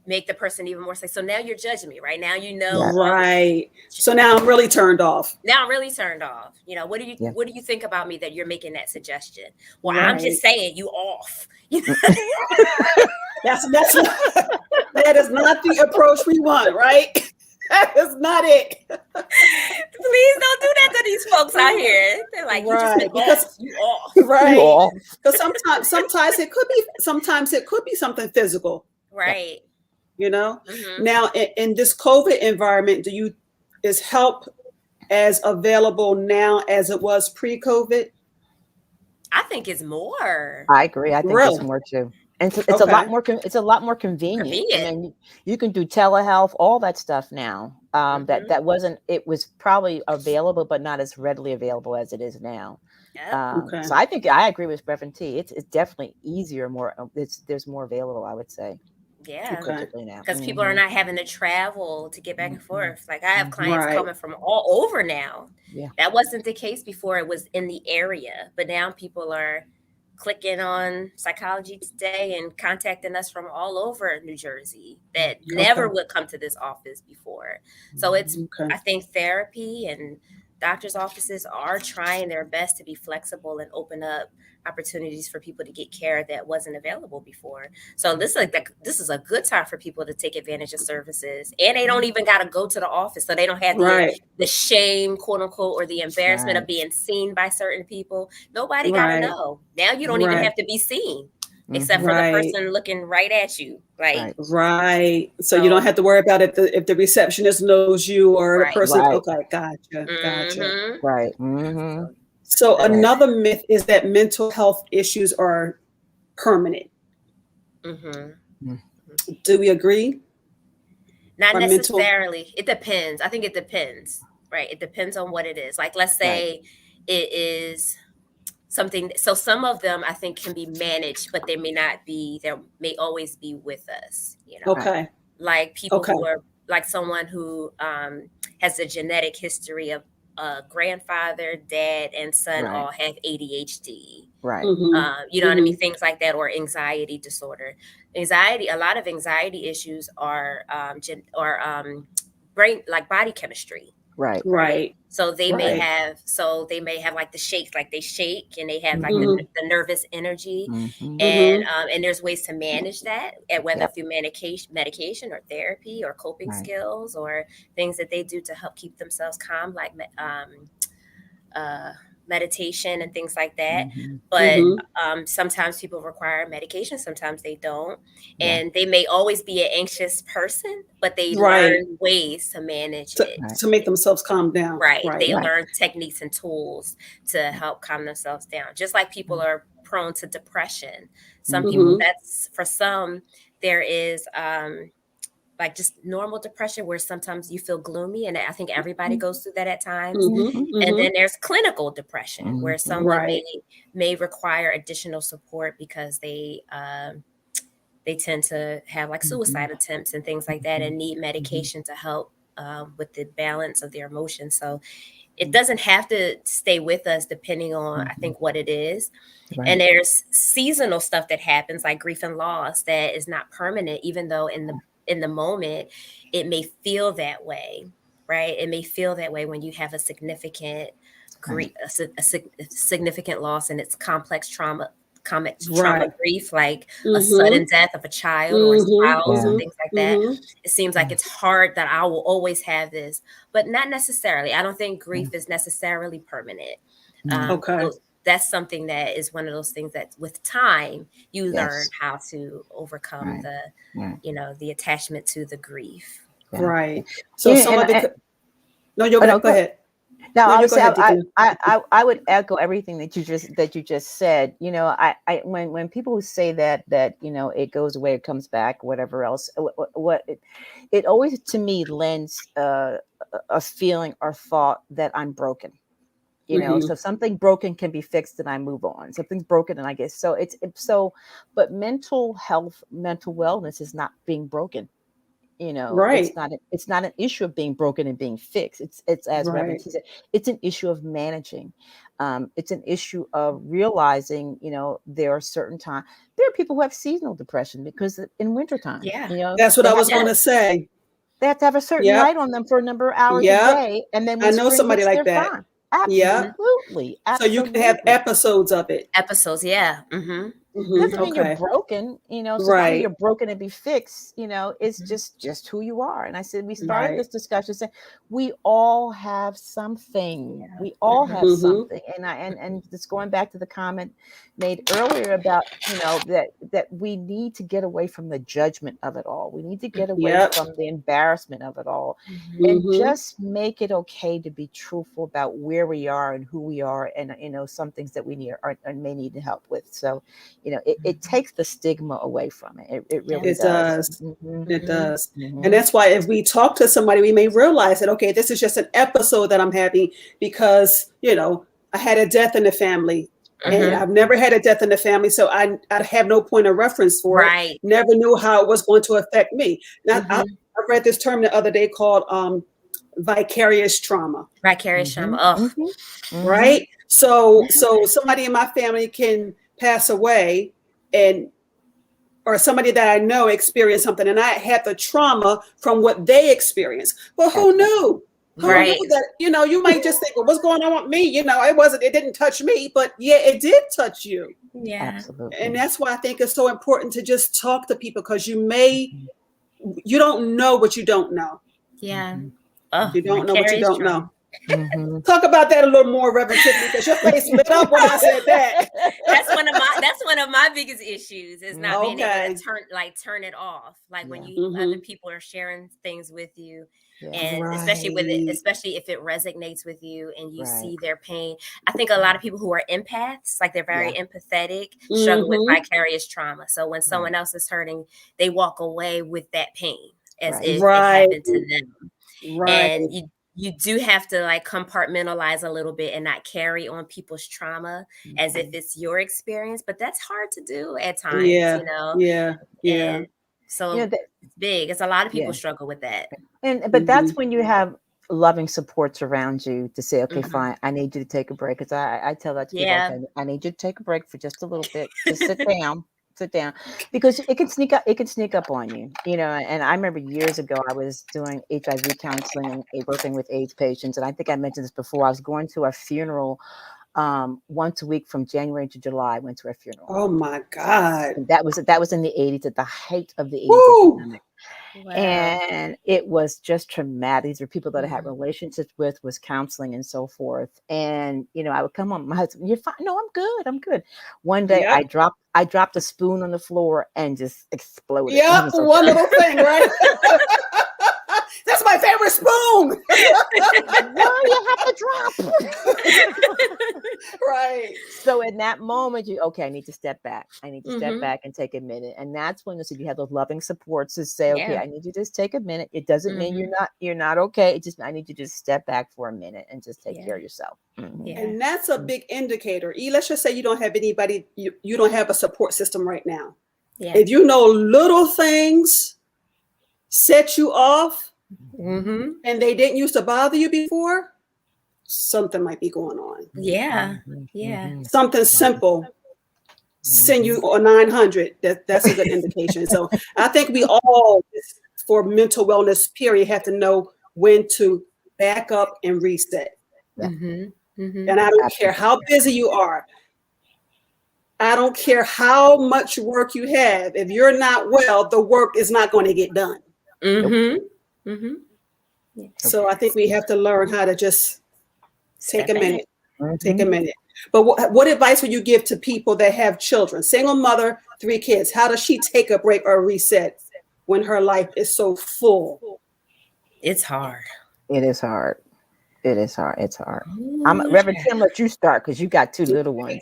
Speaker 3: make the person even more sick. So now you're judging me, right? Now you know.
Speaker 2: So now I'm really turned off.
Speaker 3: You know, what do you think about me that you're making that suggestion? Well, I'm just saying you off.
Speaker 2: That is not the approach we want, right? That is not it.
Speaker 3: Please don't do that to these folks out here. They're like, you just you off.
Speaker 2: Right. Because sometimes it could be something physical.
Speaker 3: Right.
Speaker 2: Now in this COVID environment, is help as available now as it was pre-COVID?
Speaker 3: I think it's more.
Speaker 1: I agree. I think it's more too. And it's a lot more. It's a lot more convenient. I mean, you can do telehealth, all that stuff now. That wasn't. It was probably available, but not as readily available as it is now. So I think I agree with Reverend T. It's definitely easier. There's more available, I would say.
Speaker 3: Yeah, because people are not having to travel to get back and forth. Like, I have clients coming from all over now. Yeah, that wasn't the case before. It was in the area, but now people are clicking on Psychology Today and contacting us from all over New Jersey that never would come to this office before. So I think therapy and doctors' offices are trying their best to be flexible and open up opportunities for people to get care that wasn't available before. So this is a good time for people to take advantage of services, and they don't even got to go to the office, so they don't have the shame, quote unquote, or the embarrassment of being seen by certain people. Nobody got to know. Now you don't even have to be seen, except for the person looking right at you.
Speaker 2: So you don't have to worry about if the receptionist knows you or the person. Okay, gotcha.
Speaker 1: Right.
Speaker 2: So another myth is that mental health issues are permanent. Do we agree?
Speaker 3: Not necessarily. It depends. I think it depends. Right. It depends on what it is. Like, let's say it is something. So some of them I think can be managed, but they may not be. They may always be with us.
Speaker 2: Okay.
Speaker 3: Like people who are like someone who has a genetic history of grandfather, dad, and son all have ADHD.
Speaker 1: Right.
Speaker 3: You know what I mean? Things like that, or anxiety disorder. A lot of anxiety issues are brain, like body chemistry.
Speaker 1: Right.
Speaker 2: Right.
Speaker 3: So they may
Speaker 2: Right.
Speaker 3: have like the shakes, like they shake and they have like
Speaker 2: Mhm.
Speaker 3: the nervous energy,
Speaker 1: Mm-hmm.
Speaker 2: Mhm.
Speaker 3: and there's ways to manage that, whether
Speaker 1: Yep.
Speaker 3: through medication or therapy or coping
Speaker 1: Right.
Speaker 3: skills or things that they do to help keep themselves calm, like uh, meditation and things like that.
Speaker 1: Mm-hmm.
Speaker 3: But
Speaker 2: Mhm.
Speaker 3: sometimes people require medication, sometimes they don't.
Speaker 1: Yeah.
Speaker 3: And they may always be an anxious person, but they
Speaker 2: Right.
Speaker 3: learn ways to manage
Speaker 2: To
Speaker 3: it.
Speaker 1: Right.
Speaker 2: to make themselves calm down.
Speaker 3: Right.
Speaker 2: Right.
Speaker 3: They
Speaker 1: Right.
Speaker 3: learn techniques and tools to help calm themselves down. Just like people are prone to depression. Some people,
Speaker 2: Mhm.
Speaker 1: Mm-hmm.
Speaker 3: that's for some, there is like just normal depression where sometimes you feel gloomy. And I think everybody goes through that at times.
Speaker 2: Mhm.
Speaker 1: Mm-hmm.
Speaker 3: And
Speaker 2: Mhm.
Speaker 3: then there's clinical depression where
Speaker 1: Mm-hmm.
Speaker 3: someone
Speaker 2: Right.
Speaker 3: may require additional support because they tend to have like
Speaker 1: Mm-hmm.
Speaker 3: suicide attempts and things like that and need medication to help with the balance of their emotions. So it doesn't have to stay with us depending on, I think, what it is. And
Speaker 1: Right.
Speaker 3: there's seasonal stuff that happens like grief and loss that is not permanent, even though in the moment it may feel that way, right? It may feel that way when you have a significant grief,
Speaker 1: Right.
Speaker 3: a significant loss, and it's complex trauma
Speaker 2: Right.
Speaker 3: grief, like a sudden
Speaker 2: Mhm.
Speaker 3: death of a child or a
Speaker 2: Mhm.
Speaker 3: spouse and
Speaker 1: Yeah.
Speaker 2: Mhm.
Speaker 3: things like that.
Speaker 2: Mhm.
Speaker 3: It seems like it's hard that I will always have this, but not necessarily. I don't think grief is necessarily permanent.
Speaker 1: Yeah.
Speaker 2: Okay.
Speaker 3: So that's something that is one of those things that with time you learn
Speaker 1: Yes.
Speaker 3: how to overcome
Speaker 1: Right.
Speaker 3: the,
Speaker 1: Right.
Speaker 3: the attachment to the grief.
Speaker 1: Yeah.
Speaker 2: Right. So
Speaker 1: Yeah.
Speaker 2: somebody could. No, you
Speaker 1: Oh, no,
Speaker 2: go ahead.
Speaker 1: now
Speaker 2: No,
Speaker 1: I
Speaker 2: you
Speaker 1: would
Speaker 2: go
Speaker 1: say
Speaker 2: ahead, Deacon.
Speaker 1: I would echo everything that you just said. When people say that it goes away, it comes back, whatever else, what it always to me lends a feeling or thought that I'm broken. So
Speaker 2: Mhm.
Speaker 1: something broken can be fixed and I move on. Something's broken and I guess so. It's so, but mental health, mental wellness is not being broken. It's
Speaker 2: Right.
Speaker 1: not an issue of being broken and being fixed. It's as Reverend
Speaker 2: Right.
Speaker 1: T said, it's an issue of managing. It's an issue of realizing, there are certain times. There are people who have seasonal depression because in wintertime,
Speaker 3: Yeah.
Speaker 2: That's what
Speaker 1: they
Speaker 2: I
Speaker 1: have
Speaker 2: was
Speaker 1: to have,
Speaker 2: going to
Speaker 3: Yes.
Speaker 2: say.
Speaker 1: they have to have a certain
Speaker 2: Yep.
Speaker 1: light on them for a number of hours a
Speaker 2: Yep.
Speaker 1: day, and then
Speaker 2: I
Speaker 1: when
Speaker 2: know
Speaker 1: spring
Speaker 2: somebody
Speaker 1: hits,
Speaker 2: like
Speaker 1: they're
Speaker 2: that.
Speaker 1: fine.
Speaker 2: Yep.
Speaker 1: Absolutely,
Speaker 2: So you can have
Speaker 1: absolutely.
Speaker 2: episodes of it.
Speaker 3: Episodes. Yeah. Mm-hmm.
Speaker 1: Doesn't mean you're
Speaker 2: Okay.
Speaker 1: broken, so it's not mean
Speaker 2: Right.
Speaker 1: you're broken and be fixed. It's just who you are. And I said we started
Speaker 2: Right.
Speaker 1: this discussion saying we all have something.
Speaker 3: Yeah.
Speaker 1: We all
Speaker 3: Mm-hmm.
Speaker 1: have
Speaker 2: Mhm.
Speaker 1: something. And just going back to the comment made earlier about that we need to get away from the judgment of it all. We need to get away
Speaker 2: Yep.
Speaker 1: from the embarrassment of it all,
Speaker 3: Mm-hmm.
Speaker 1: and
Speaker 2: Mhm.
Speaker 1: just make it okay to be truthful about where we are and who we are, and some things that we need or may need help with. So it takes the stigma away from it. It
Speaker 3: Yeah.
Speaker 1: really
Speaker 2: It
Speaker 1: does.
Speaker 2: does.
Speaker 1: Mm-hmm.
Speaker 2: It
Speaker 3: Mm-hmm.
Speaker 2: does. And
Speaker 1: Mm-hmm.
Speaker 2: that's why if we talk to somebody, we may realize that, okay, this is just an episode that I'm having because, I had a death in the family. And
Speaker 3: Mm-hmm.
Speaker 2: I've never had a death in the family, so I have no point of reference for it.
Speaker 3: Right.
Speaker 2: Never knew how it was going to affect me. Now, I
Speaker 3: Mm-hmm.
Speaker 2: read this term the other day called vicarious trauma,
Speaker 3: Vicarious
Speaker 1: Mm-hmm.
Speaker 3: trauma. Oh,
Speaker 1: Mm-hmm. Mm-hmm.
Speaker 2: right? So somebody in my family can pass away, and or somebody that I know experienced something, and I had the trauma from what they experienced. Well, who
Speaker 1: Absolutely.
Speaker 2: knew? Who
Speaker 1: Right.
Speaker 3: right.
Speaker 2: knew that? You might just think, well, what's going on with me? It didn't touch me, but yeah, it did touch you.
Speaker 3: Yeah.
Speaker 2: And
Speaker 1: Absolutely.
Speaker 2: that's why I think it's so important to just talk to people because you don't know what you don't know.
Speaker 3: Yeah.
Speaker 1: Mm-hmm.
Speaker 3: Oh,
Speaker 2: You don't know what you
Speaker 3: vicarious
Speaker 2: don't
Speaker 3: trauma.
Speaker 2: know.
Speaker 1: Mm-hmm.
Speaker 2: Talk about that a little more, Reverend Tiffany, because your face lit up when I said that.
Speaker 3: That's one of my biggest issues is not being able to
Speaker 2: Okay.
Speaker 3: turn it off. Like when
Speaker 1: Yeah.
Speaker 3: you other
Speaker 2: Mm-hmm.
Speaker 3: people are sharing things with you,
Speaker 1: Yeah.
Speaker 3: and
Speaker 2: Right.
Speaker 3: especially if it resonates with you and you
Speaker 1: Right.
Speaker 3: see their pain. I think a lot of people who are empaths, like they're very
Speaker 1: Yeah.
Speaker 3: empathetic, struggle with
Speaker 2: Mm-hmm.
Speaker 3: vicarious trauma. So when
Speaker 1: Right.
Speaker 3: someone else is hurting, they walk away with that pain as
Speaker 1: Right.
Speaker 3: if it
Speaker 2: Right.
Speaker 3: happened to them.
Speaker 2: Right.
Speaker 3: And you do have to like compartmentalize a little bit and not carry on people's trauma as if
Speaker 1: Mm-hmm.
Speaker 3: it's your experience, but that's hard to do at times,
Speaker 2: Yeah. Yeah. Yeah.
Speaker 3: and so
Speaker 1: That,
Speaker 3: it's big. It's a lot of people
Speaker 1: yeah.
Speaker 3: struggle with that.
Speaker 1: But
Speaker 2: Mm-hmm.
Speaker 1: that's when you have loving supports around you to say, okay,
Speaker 3: Hmm.
Speaker 1: fine, I need you to take a break. Because I tell that to people,
Speaker 3: Yeah.
Speaker 1: okay, I need you to take a break for just a little bit. Just sit down. sit down, because it can sneak up. It can sneak up on you, And I remember years ago, I was doing HIV counseling and working with AIDS patients, and I think I mentioned this before. I was going to a funeral once a week from January to July. I went to a funeral.
Speaker 2: Oh my God!
Speaker 1: And that was in the 80s, at the height of the AIDS
Speaker 2: Woo!
Speaker 1: epidemic.
Speaker 3: Wow.
Speaker 1: And it was just traumatic. These were people that I had relationships with, was counseling and so forth. And, I would come home, my husband, "You're fine." "No, I'm good. One day
Speaker 2: Yep.
Speaker 1: I dropped a spoon on the floor and just exploded.
Speaker 2: Yep,
Speaker 1: So
Speaker 2: one little thing, right? That's my favorite spoon.
Speaker 1: Why you have to drop?
Speaker 2: Right.
Speaker 1: So in that moment, I need to step back. I need to step back and take a minute. And that's when you have those loving supports to say, okay, I need you to just take a minute. It doesn't mean you're not okay. It just, I need you to just step back for a minute and just take care of yourself.
Speaker 3: Yeah.
Speaker 2: And that's a big indicator. Let's just say you don't have anybody, you don't have a support system right now.
Speaker 3: Yeah.
Speaker 2: If you know little things set you off and they didn't used to bother you before, something might be going on.
Speaker 3: Yeah. Yeah.
Speaker 2: Something simple. Send you a 900. That's a good indication. So I think we all, for mental wellness period, have to know when to back up and reset. And I don't care how busy you are. I don't care how much work you have. If you're not well, the work is not going to get done. So I think we have to learn how to just take a minute. Take a minute. But what advice would you give to people that have children? Single mother, 3 kids. How does she take a break or reset when her life is so full?
Speaker 3: It's hard.
Speaker 1: It is hard. It is hard. It's hard. Reverend Tim, let you start because you got 2 little ones.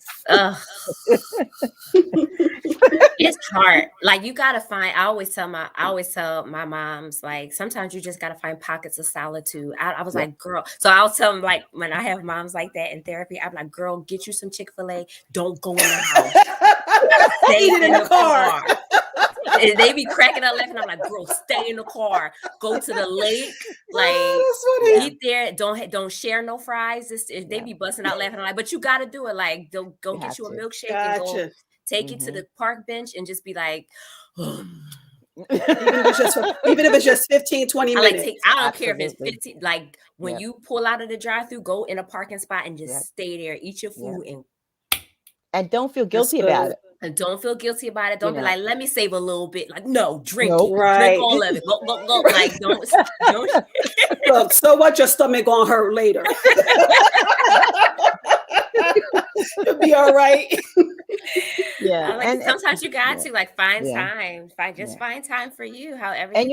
Speaker 3: It's hard. Like, you gotta find. I always tell my moms, like, sometimes you just gotta find pockets of solitude. I was like, girl. So I'll tell them, like, when I have moms like that in therapy, I'm like, girl, get you some Chick-fil-A. Don't go in the house. Stay in the car. And they be cracking up laughing. I'm like, girl, stay in the car. Go to the lake. Like, eat there. Don't share no fries. They be busting out laughing. I'm like, but you got to do it. Like, go get you a milkshake and go take it to the park bench and just be like,
Speaker 2: even if it's just 15, 20 minutes.
Speaker 3: I don't care if it's 15. Like, when you pull out of the drive-thru, go in a parking spot and just stay there. Eat your food
Speaker 1: and don't feel guilty about it.
Speaker 3: And don't feel guilty about it. Don't be like, let me save a little bit. Like, no, drink it.
Speaker 2: Right.
Speaker 3: Drink all of it. Go. Like, don't.
Speaker 2: Look, so what? Your stomach gonna hurt later. You'll be all right.
Speaker 1: Yeah.
Speaker 3: And sometimes you got to find time. Find time for you. However.
Speaker 1: And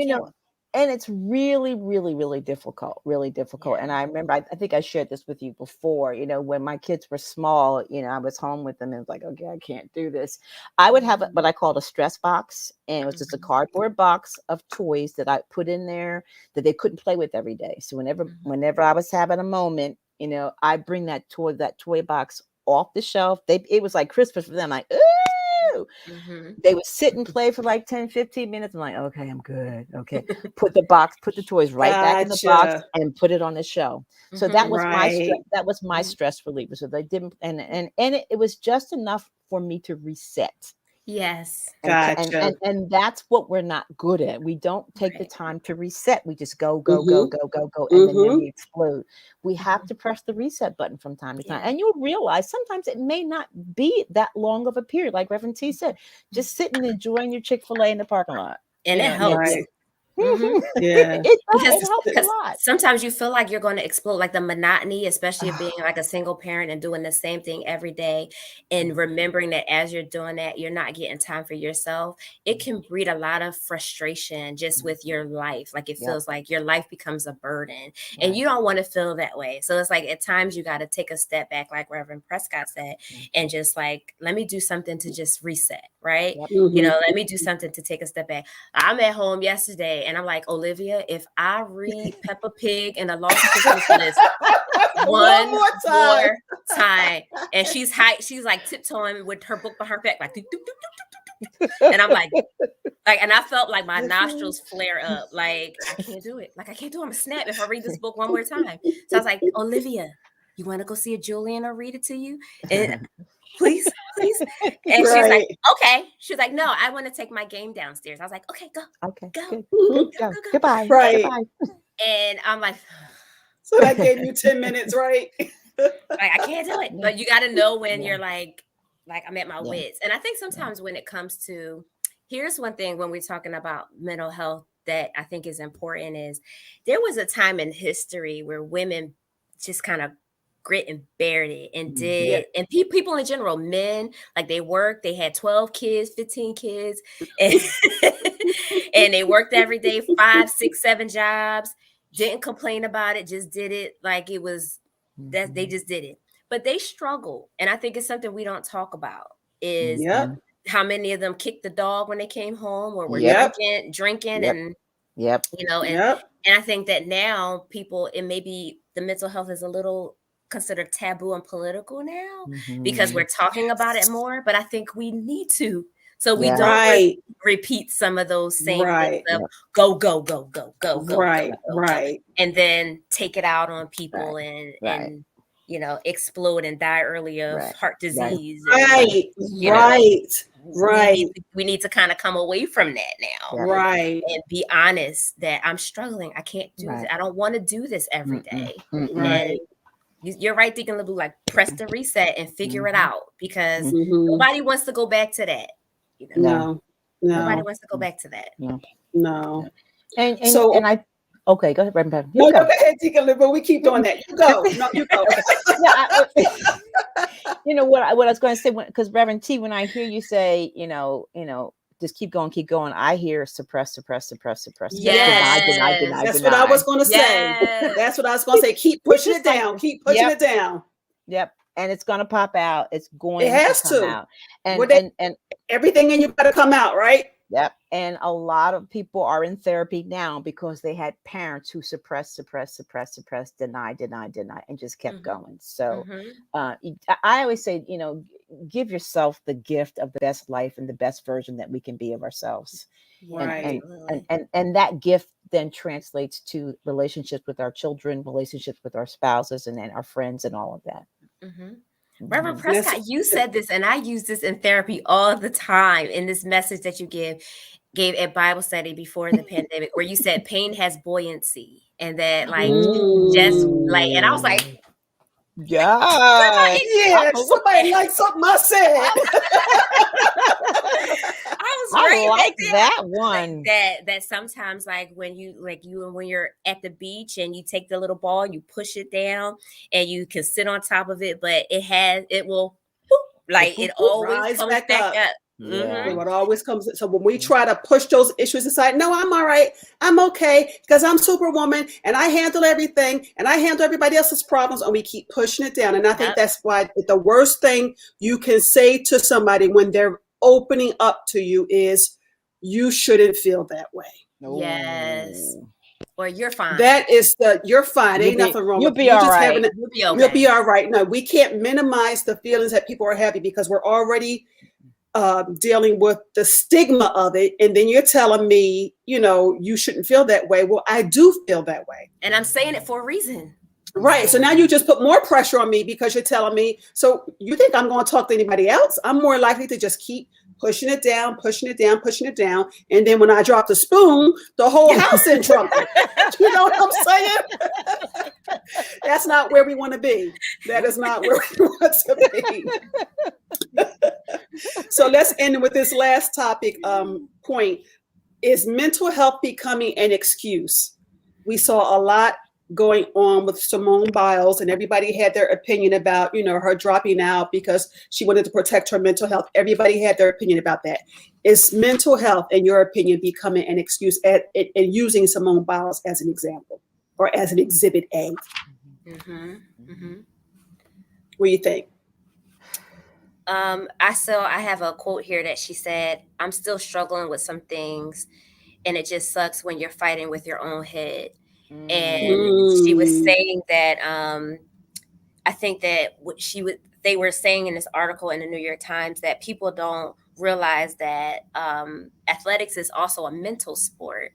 Speaker 1: and it's really, really, really difficult. Really difficult. And I remember, I think I shared this with you before. When my kids were small, I was home with them and it was like, okay, I can't do this. I would have what I called a stress box, and it was just a cardboard box of toys that I put in there that they couldn't play with every day. So whenever I was having a moment, I bring that toy box off the shelf. It was like Christmas for them. Like, ooh. They would sit and play for like 10, 15 minutes. I'm like, okay, I'm good. Okay. Put the toys right back in the box and put it on the shelf. So that was my stress reliever. So they didn't, and it was just enough for me to reset.
Speaker 3: Yes.
Speaker 1: And that's what we're not good at. We don't take the time to reset. We just go, and then we explode. We have to press the reset button from time to time. And you'll realize sometimes it may not be that long of a period. Like Reverend T said, just sitting and enjoying your Chick-fil-A in the parking lot.
Speaker 3: And it helps.
Speaker 2: Right.
Speaker 1: Yeah, it helps a lot.
Speaker 3: Sometimes you feel like you're going to explode, like the monotony, especially of being like a single parent and doing the same thing every day, and remembering that as you're doing that, you're not getting time for yourself. It can breed a lot of frustration just with your life. Like, it feels like your life becomes a burden, and you don't want to feel that way. So it's like, at times you got to take a step back, like Reverend Prescott said, and just like, let me do something to just reset, right? Let me do something to take a step back. I'm at home yesterday and I'm like, Olivia, if I read Peppa Pig and the Lost Christmas List one more time, and she's like tiptoeing with her book behind her back, like, and I'm like, and I felt like my nostrils flare up, like, I can't do it. Like, I can't do it. I'm gonna snap if I read this book one more time. So I was like, Olivia, you want to go see a Julian or read it to you? And please, please. And she was like,
Speaker 2: Right.
Speaker 3: okay. She was like, no, I want to take my game downstairs. I was like, okay, go,
Speaker 1: Okay.
Speaker 3: go,
Speaker 1: Good.
Speaker 2: Mhm.
Speaker 1: Go.
Speaker 3: go.
Speaker 1: Goodbye.
Speaker 2: Right.
Speaker 1: Goodbye.
Speaker 3: And I'm like,
Speaker 2: So that gave you 10 minutes, right?
Speaker 3: I can't do it.
Speaker 1: Yeah.
Speaker 3: But you got to know when
Speaker 1: Yeah.
Speaker 3: you're like I'm at my
Speaker 1: Yeah.
Speaker 3: wits. And I think sometimes when it comes to, here's one thing when we're talking about mental health that I think is important is there was a time in history where women just kind of grit and bared it and did, and people in general, men, like they worked, they had 12 kids, 15 kids, and, and they worked every day, 5, 6, 7 jobs, didn't complain about it, just did it like it was that they just did it. But they struggle. And I think it's something we don't talk about is
Speaker 2: Yep.
Speaker 3: how many of them kicked the dog when they came home or were
Speaker 2: Yep.
Speaker 3: drinking
Speaker 1: Yep.
Speaker 3: and
Speaker 1: Yep.
Speaker 3: and I think that now people, it maybe the mental health is a little considered taboo and political now because we're talking about it more, but I think we need to, so we don't repeat some of those same things of go, and then take it out on people and explode and die early of heart disease. We need to kind of come away from that now, and be honest that I'm struggling. I can't do this. I don't want to do this every day. And you're right, Deacon LeBou, like press the reset and figure it out, because nobody wants to go back to that.
Speaker 2: No.
Speaker 3: Nobody wants to go back to that.
Speaker 2: No.
Speaker 1: And
Speaker 2: so,
Speaker 1: and I okay, go ahead, Reverend.
Speaker 2: No, go ahead, Deacon LeBou. We keep doing that. You go. No, you go.
Speaker 1: You know what I was going to say, because Reverend T, when I hear you say, just keep going, I hear suppress.
Speaker 3: Yes.
Speaker 2: That's what I was going to say. That's what I was going to say. Keep pushing it down. Keep pushing it down.
Speaker 1: Yep. And it's going to pop out. It's going
Speaker 2: it has
Speaker 1: to come out.
Speaker 2: And everything in you got to come out, right?
Speaker 1: Yep. And a lot of people are in therapy now because they had parents who suppressed, denied, and just kept going. So I always say, give yourself the gift of the best life and the best version that we can be of ourselves.
Speaker 2: Right.
Speaker 1: And that gift then translates to relationships with our children, relationships with our spouses, and then our friends and all of that.
Speaker 3: Reverend Prescott, you said this, and I use this in therapy all the time in this message that you gave at Bible study before the pandemic, where you said pain has buoyancy, and that just and I was like,
Speaker 2: somebody likes something I said.
Speaker 3: I was
Speaker 1: like that one.
Speaker 3: That sometimes when you're at the beach and you take the little ball and you push it down and you can sit on top of it, but it will always comes back up.
Speaker 2: Yeah. It always comes. So when we try to push those issues aside, no, I'm all right. I'm okay because I'm Superwoman and I handle everything and I handle everybody else's problems, and we keep pushing it down. And I think that's why the worst thing you can say to somebody when they're opening up to you is, you shouldn't feel that way.
Speaker 3: Yes. Or you're fine.
Speaker 2: That is you're fine. Ain't nothing wrong.
Speaker 1: You'll be all right.
Speaker 3: You'll be okay.
Speaker 2: You'll be all right. No, we can't minimize the feelings that people are having because we're already dealing with the stigma of it. And then you're telling me, you shouldn't feel that way. Well, I do feel that way.
Speaker 3: And I'm saying it for a reason.
Speaker 2: Right. So now you just put more pressure on me because you're telling me. So you think I'm going to talk to anybody else? I'm more likely to just keep pushing it down. And then when I drop the spoon, the whole house in trouble. You know what I'm saying? That's not where we want to be. That is not where we want to be. So let's end with this last topic point. Is mental health becoming an excuse? We saw a lot going on with Simone Biles, and everybody had their opinion about, her dropping out because she wanted to protect her mental health. Everybody had their opinion about that. Is mental health, in your opinion, becoming an excuse and using Simone Biles as an example or as an exhibit A? What do you think?
Speaker 3: I have a quote here that she said, "I'm still struggling with some things, and it just sucks when you're fighting with your own head." And she was saying that I think that they were saying in this article in the New York Times that people don't realize that athletics is also a mental sport.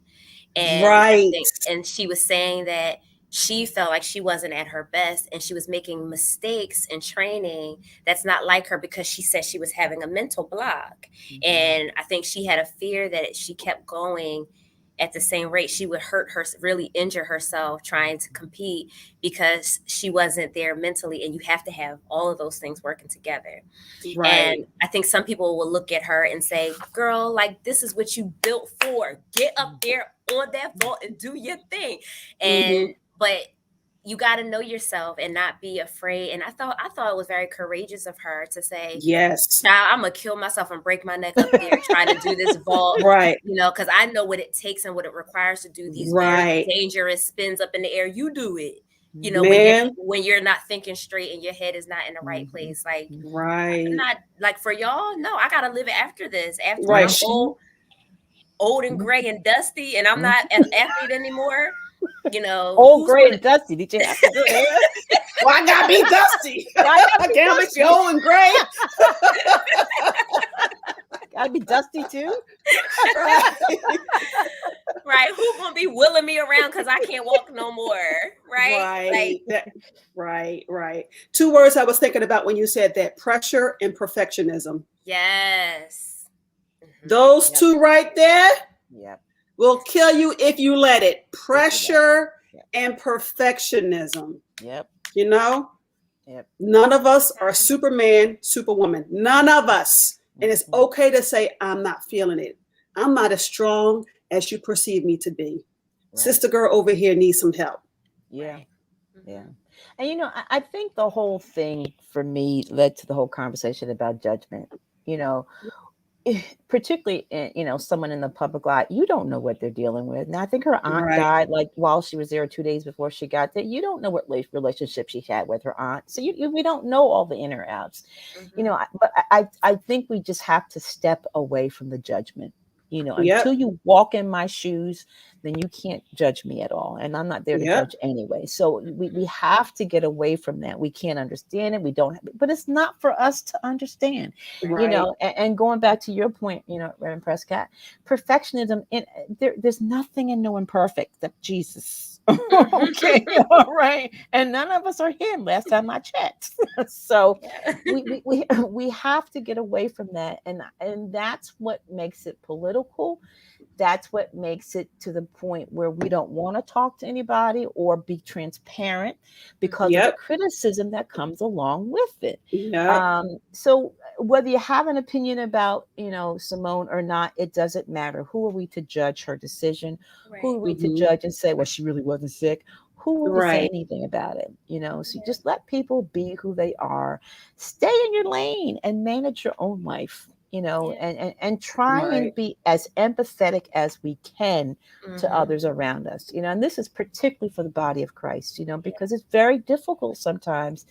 Speaker 3: And
Speaker 2: right.
Speaker 3: And she was saying that she felt like she wasn't at her best and she was making mistakes in training that's not like her because she said she was having a mental block. And I think she had a fear that if she kept going at the same rate, she would really injure herself trying to compete because she wasn't there mentally. And you have to have all of those things working together.
Speaker 2: Right.
Speaker 3: And I think some people will look at her and say, girl, like, this is what you built for. Get up there on that vault and do your thing. And but you got to know yourself and not be afraid. And I thought it was very courageous of her to say,
Speaker 2: yes,
Speaker 3: child, I'm gonna kill myself and break my neck up there trying to do this vault.
Speaker 2: right,
Speaker 3: You know, because I know what it takes and what it requires to do these very dangerous spins up in the air. You do it. You know, when you're not thinking straight and your head is not in the right place. Like,
Speaker 2: right.
Speaker 3: not like for y'all, no, I gotta live after this. After
Speaker 2: Right.
Speaker 3: I'm old and gray and dusty and I'm not an athlete anymore. You know,
Speaker 1: old, gray, and dusty. Did you have to do it?
Speaker 2: Well, I gotta be dusty. I can't be old and gray.
Speaker 1: Gotta be dusty too.
Speaker 3: Right. Who's gonna be wheeling me around because I can't walk no more? Right.
Speaker 2: Right. Two words I was thinking about when you said that: pressure and perfectionism.
Speaker 3: Yes.
Speaker 2: Those two right there.
Speaker 1: Yep.
Speaker 2: Will kill you if you let it. Pressure and perfectionism.
Speaker 1: Yep.
Speaker 2: You know?
Speaker 1: Yep.
Speaker 2: None of us are Superman, Superwoman. None of us. And it's okay to say, I'm not feeling it. I'm not as strong as you perceive me to be. Right. Sister girl over here needs some help.
Speaker 1: Yeah. Yeah. And, you know, I think the whole thing for me led to the whole conversation about judgment. You know, particularly, you know, someone in the public light, you don't know what they're dealing with. Now, I think her aunt died like while she was there 2 days before she got there. You don't know what relationship she had with her aunt. So we don't know all the in or outs, you know, but I think we just have to step away from the judgment, you know, until you walk in my shoes, then you can't judge me at all. And I'm not there to judge anyway. So we have to get away from that. We can't understand it. We don't have it, but it's not for us to understand, you know, and going back to your point, you know, Reverend Prescott, perfectionism, there's nothing in no imperfect except Jesus. Okay. All right. And none of us are him last time I checked. So we have to get away from that. And that's what makes it political. That's what makes it to the point where we don't want to talk to anybody or be transparent because of the criticism that comes along with it. So whether you have an opinion about, you know, Simone or not, it doesn't matter. Who are we to judge her decision? Who are we to judge and say, well, she really wasn't sick? Who will say anything about it? You know, so just let people be who they are. Stay in your lane and manage your own life. You know, and try and be as empathetic as we can to others around us, you know, and this is particularly for the body of Christ, you know, because it's very difficult sometimes,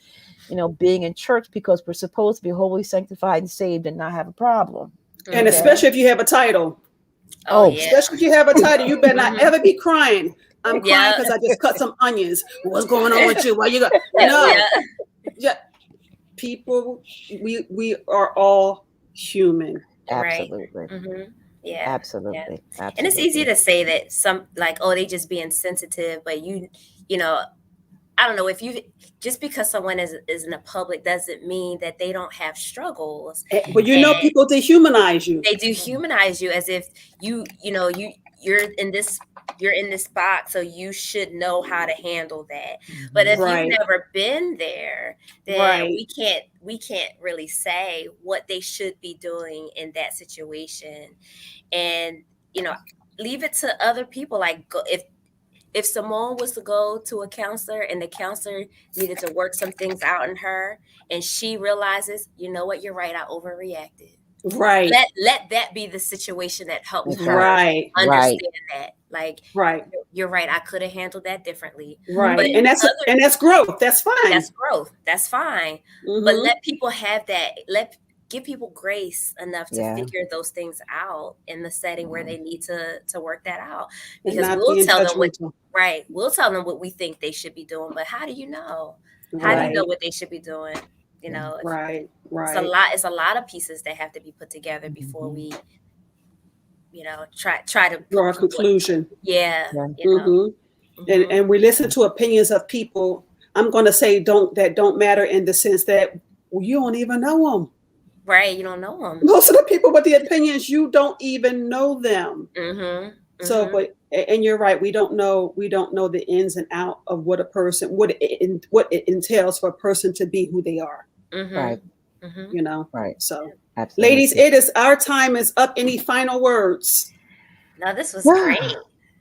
Speaker 1: you know, being in church because we're supposed to be holy, sanctified, and saved and not have a problem.
Speaker 2: And especially if you have a title. Especially if you have a title, you better not ever be crying. I'm crying because I just cut some onions. What's going on with you? Why you got people, we are all human.
Speaker 1: Absolutely. Absolutely.
Speaker 3: And it's easy to say that some like, oh, they just being sensitive, but you know, I don't know if you just because someone is in the public doesn't mean that they don't have struggles.
Speaker 2: But you know, people dehumanize you.
Speaker 3: They dehumanize you as if you're in this box, so you should know how to handle that. But if you've never been there, then we can't really say what they should be doing in that situation. And, you know, leave it to other people. Like if Simone was to go to a counselor and the counselor needed to work some things out in her and she realizes, you know what, you're right, I overreacted. Let that be the situation that helps her understand that. Like, you're right, I could have handled that differently. But
Speaker 2: and that's growth. That's fine.
Speaker 3: That's growth. That's fine. But let people have that. Give people grace enough to figure those things out in the setting where they need to work that out. Because we'll tell them what we think they should be doing. But how do you know? How do you know what they should be doing? You know, it's a lot of pieces that have to be put together before we, you know, try to
Speaker 2: draw a conclusion.
Speaker 3: You know.
Speaker 2: and we listen to opinions of people. I'm going to say that don't matter in the sense that you don't even know them.
Speaker 3: Right, you don't know them.
Speaker 2: Most of the people with the opinions, you don't even know them. So, but and you're right. We don't know the ins and out of what a person, what it entails for a person to be who they are.
Speaker 1: Right.
Speaker 2: You know.
Speaker 1: Right.
Speaker 2: So,
Speaker 1: absolutely.
Speaker 2: ladies, our time is up. Any final words?
Speaker 3: No, this was great.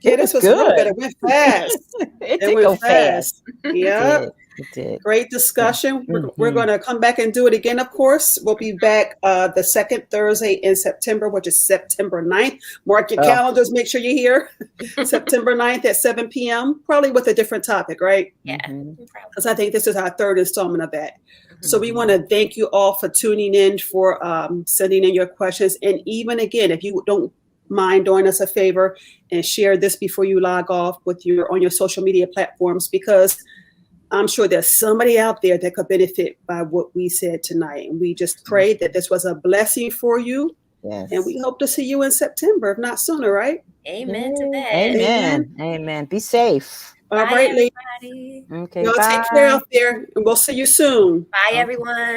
Speaker 2: Yeah, this was
Speaker 1: good.
Speaker 2: real good. It went fast.
Speaker 1: It did go fast.
Speaker 2: Yeah.
Speaker 1: It did.
Speaker 2: Great discussion. We're going to come back and do it again, of course. We'll be back the second Thursday in September, which is September 9th. Mark your calendars. Make sure you're here. September 9th at 7 p.m., probably with a different topic, right?
Speaker 3: Yeah.
Speaker 2: Because I think this is our third installment of that. So we want to thank you all for tuning in, for sending in your questions. And even again, if you don't mind doing us a favor and share this before you log off on your social media platforms, because I'm sure there's somebody out there that could benefit by what we said tonight. And we just pray that this was a blessing for you.
Speaker 1: Yes.
Speaker 2: And we hope to see you in September, if not sooner, right?
Speaker 3: Amen to that.
Speaker 1: Amen. Be safe.
Speaker 2: All right, ladies.
Speaker 3: Everybody.
Speaker 1: Okay.
Speaker 2: Y'all
Speaker 1: bye.
Speaker 2: take care out there, and we'll see you soon.
Speaker 3: Bye, everyone.